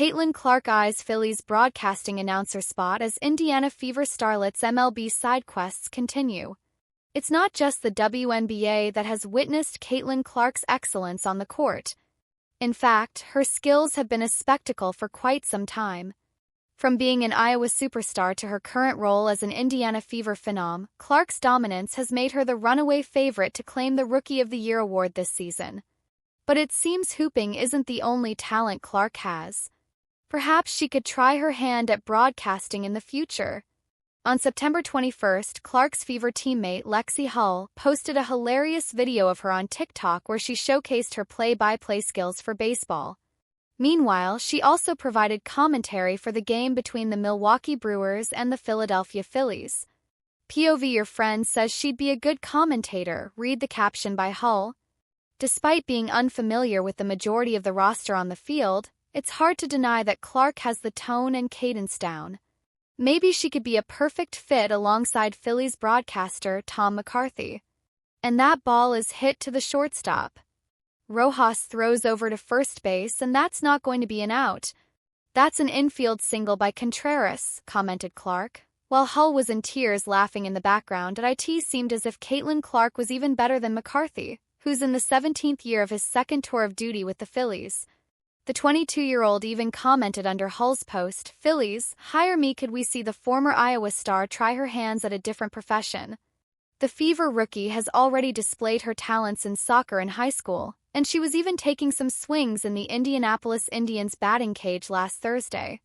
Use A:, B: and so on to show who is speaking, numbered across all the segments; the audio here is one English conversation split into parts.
A: Caitlyn Clark eyes Phillies broadcasting announcer spot as Indiana Fever starlet's MLB side quests continue. It's not just the WNBA that has witnessed Caitlyn Clark's excellence on the court. In fact, her skills have been a spectacle for quite some time. From being an Iowa superstar to her current role as an Indiana Fever phenom, Clark's dominance has made her the runaway favorite to claim the Rookie of the Year award this season. But it seems hooping isn't the only talent Clark has. Perhaps she could try her hand at broadcasting in the future. On September 21st, Clark's Fever teammate Lexi Hull posted a hilarious video of her on TikTok where she showcased her play-by-play skills for baseball. Meanwhile, she also provided commentary for the game between the Milwaukee Brewers and the Philadelphia Phillies. "POV your friend says she'd be a good commentator," read the caption by Hull. Despite being unfamiliar with the majority of the roster on the field, it's hard to deny that Clark has the tone and cadence down. Maybe she could be a perfect fit alongside Phillies broadcaster Tom McCarthy. And that ball is hit to the shortstop. Rojas throws over to first base, and that's not going to be an out. "That's an infield single by Contreras," commented Clark. While Hull was in tears laughing in the background, it seemed as if Caitlyn Clark was even better than McCarthy, who's in the 17th year of his second tour of duty with the Phillies. The 22-year-old even commented under Hull's post, "Phillies, hire me. Could we see the former Iowa star try her hands at a different profession?" The Fever rookie has already displayed her talents in soccer in high school, and she was even taking some swings in the Indianapolis Indians batting cage last Thursday.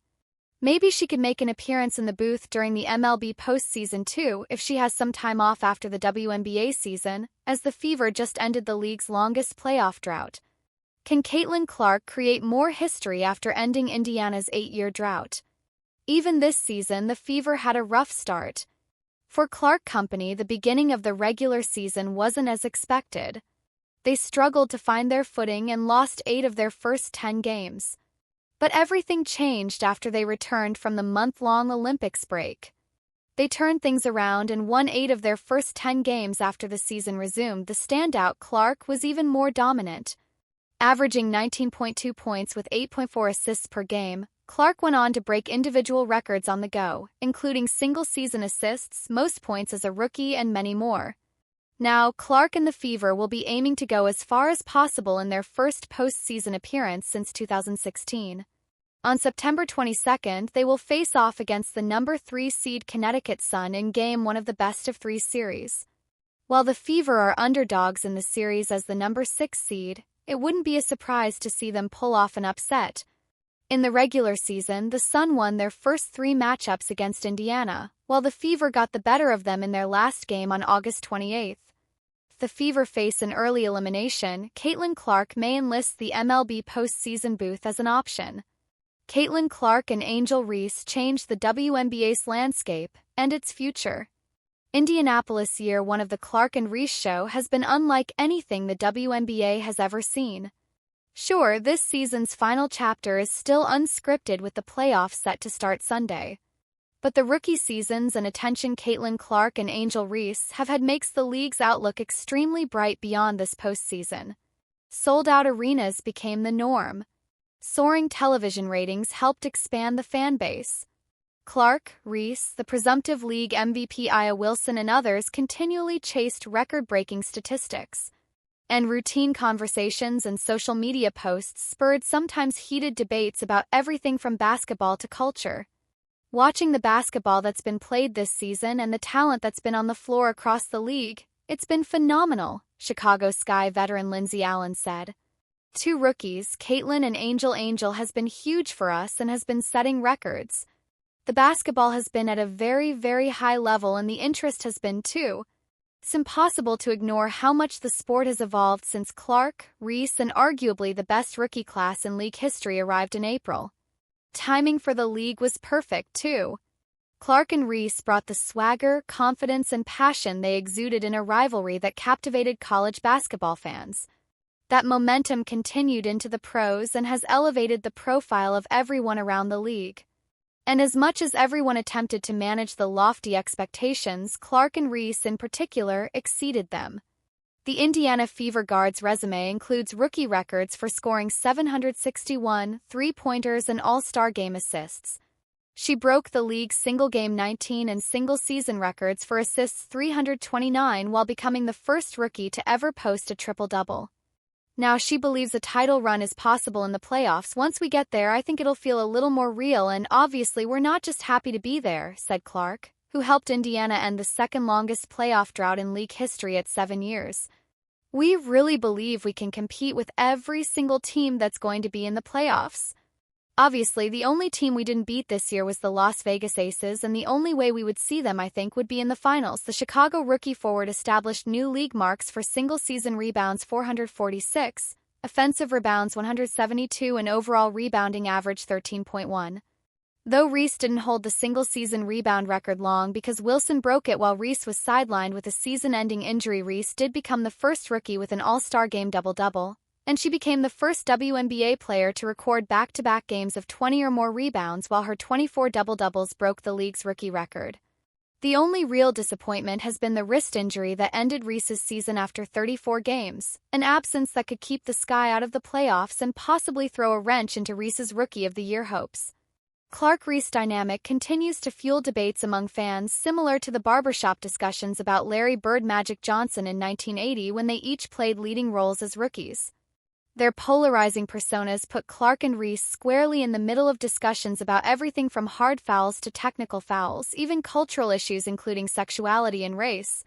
A: Maybe she could make an appearance in the booth during the MLB postseason too if she has some time off after the WNBA season, as the Fever just ended the league's longest playoff drought. Can Caitlyn Clark create more history after ending Indiana's 8-year drought? Even this season, the Fever had a rough start. For Clark Company, the beginning of the regular season wasn't as expected. They struggled to find their footing and lost 8 of their first 10 games. But everything changed after they returned from the month-long Olympics break. They turned things around and won 8 of their first 10 games after the season resumed. The standout Clark was even more dominant. Averaging 19.2 points with 8.4 assists per game, Clark went on to break individual records on the go, including single-season assists, most points as a rookie, and many more. Now, Clark and the Fever will be aiming to go as far as possible in their first postseason appearance since 2016. On September 22nd, they will face off against the number 3 seed Connecticut Sun in Game 1 of the best-of-3 series. While the Fever are underdogs in the series as the number 6 seed, it wouldn't be a surprise to see them pull off an upset. In the regular season, the Sun won their first 3 matchups against Indiana, while the Fever got the better of them in their last game on August 28th. If the Fever face an early elimination, Caitlyn Clark may enlist the MLB postseason booth as an option. Caitlyn Clark and Angel Reese changed the WNBA's landscape and its future. Indianapolis Year 1 of the Clark and Reese show has been unlike anything the WNBA has ever seen. Sure, this season's final chapter is still unscripted with the playoffs set to start Sunday. But the rookie seasons and attention Caitlyn Clark and Angel Reese have had makes the league's outlook extremely bright beyond this postseason. Sold-out arenas became the norm. Soaring television ratings helped expand the fan base. Clark, Reese, the presumptive league MVP Aya Wilson, and others continually chased record-breaking statistics. And routine conversations and social media posts spurred sometimes heated debates about everything from basketball to culture. Watching the basketball that's been played this season and the talent that's been on the floor across the league, it's been phenomenal, Chicago Sky veteran Lindsey Allen said. 2 rookies, Caitlyn and Angel has been huge for us and has been setting records. The basketball has been at a very, very high level and the interest has been too. It's impossible to ignore how much the sport has evolved since Clark, Reese, and arguably the best rookie class in league history arrived in April. Timing for the league was perfect too. Clark and Reese brought the swagger, confidence, and passion they exuded in a rivalry that captivated college basketball fans. That momentum continued into the pros and has elevated the profile of everyone around the league. And as much as everyone attempted to manage the lofty expectations, Clark and Reese in particular exceeded them. The Indiana Fever guard's resume includes rookie records for scoring 761 three-pointers and All-Star Game assists. She broke the league's single-game 19 and single-season records for assists 329 while becoming the first rookie to ever post a triple-double. Now she believes a title run is possible in the playoffs. Once we get there, I think it'll feel a little more real, and obviously we're not just happy to be there, said Clark, who helped Indiana end the second-longest playoff drought in league history at 7 years. We really believe we can compete with every single team that's going to be in the playoffs. Obviously, the only team we didn't beat this year was the Las Vegas Aces, and the only way we would see them, I think, would be in the finals. The Chicago rookie forward established new league marks for single-season rebounds 446, offensive rebounds 172, and overall rebounding average 13.1. Though Reese didn't hold the single-season rebound record long because Wilson broke it while Reese was sidelined with a season-ending injury, Reese did become the first rookie with an All-Star Game double-double, and she became the first WNBA player to record back-to-back games of 20 or more rebounds, while her 24 double-doubles broke the league's rookie record. The only real disappointment has been the wrist injury that ended Reese's season after 34 games, an absence that could keep the Sky out of the playoffs and possibly throw a wrench into Reese's Rookie of the Year hopes. Clark-Reese dynamic continues to fuel debates among fans, similar to the barbershop discussions about Larry Bird Magic Johnson in 1980 when they each played leading roles as rookies. Their polarizing personas put Clark and Reese squarely in the middle of discussions about everything from hard fouls to technical fouls, even cultural issues including sexuality and race.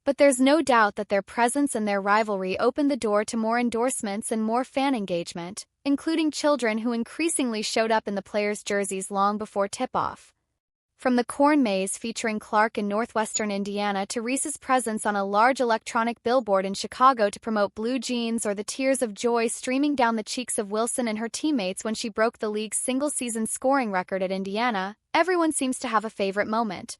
A: But there's no doubt that their presence and their rivalry opened the door to more endorsements and more fan engagement, including children who increasingly showed up in the players' jerseys long before tip-off. From the corn maze featuring Clark in northwestern Indiana to Reese's presence on a large electronic billboard in Chicago to promote blue jeans, or the tears of joy streaming down the cheeks of Wilson and her teammates when she broke the league's single-season scoring record at Indiana, everyone seems to have a favorite moment.